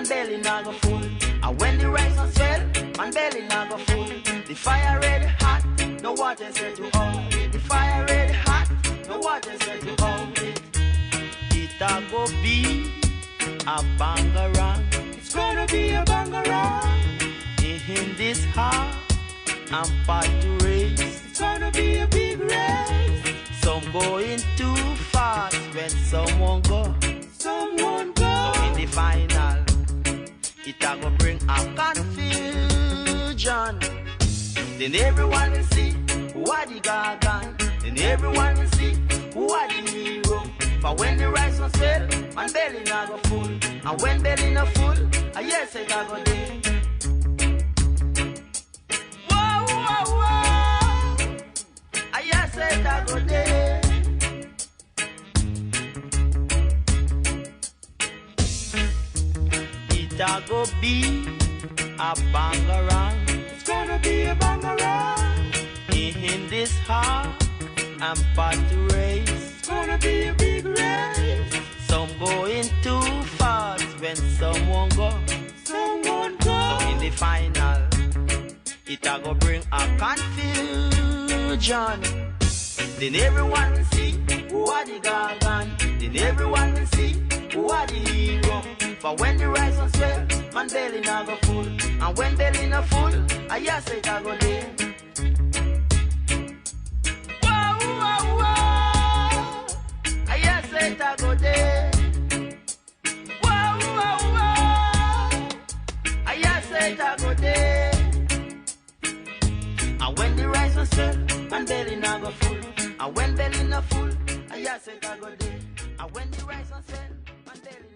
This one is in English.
man belly not go full. And when the rice not swell, man belly not go full. The fire red hot, no water set to hold it. The fire red hot, no water set to hold it. It a go be a bangarang. It's gonna be a bangarang. In this hot and pot to race. It's gonna be a big race. Some going too fast when someone go. Someone go. So in the final, it a go bring a confusion. Then everyone will see who are the gargan. Then everyone will see who are the hero. But when the rice was sell, man belly not go full. And when belly not full, I yes it a go day. Whoa, whoa, whoa. I yes it a go day. It a go be a bangarang. It's gonna be a bangarang. In this hard and pot race. It's gonna be a big race. Some going too fast when someone go. Someone go. So in the final, it a go bring a confusion. Then everyone will see who are the gargan. Then everyone will see who are the hero. For when the rice was swell, man belly not go full. And when belly not full, I yes it a go there. Whoa, whoa, whoa. I yes it a go there. Whoa, whoa, whoa. I yes it a go there. And when the rice was swell, man belly not go full. And when belly not full, I yes it a go there. And when the rice was swell, man belly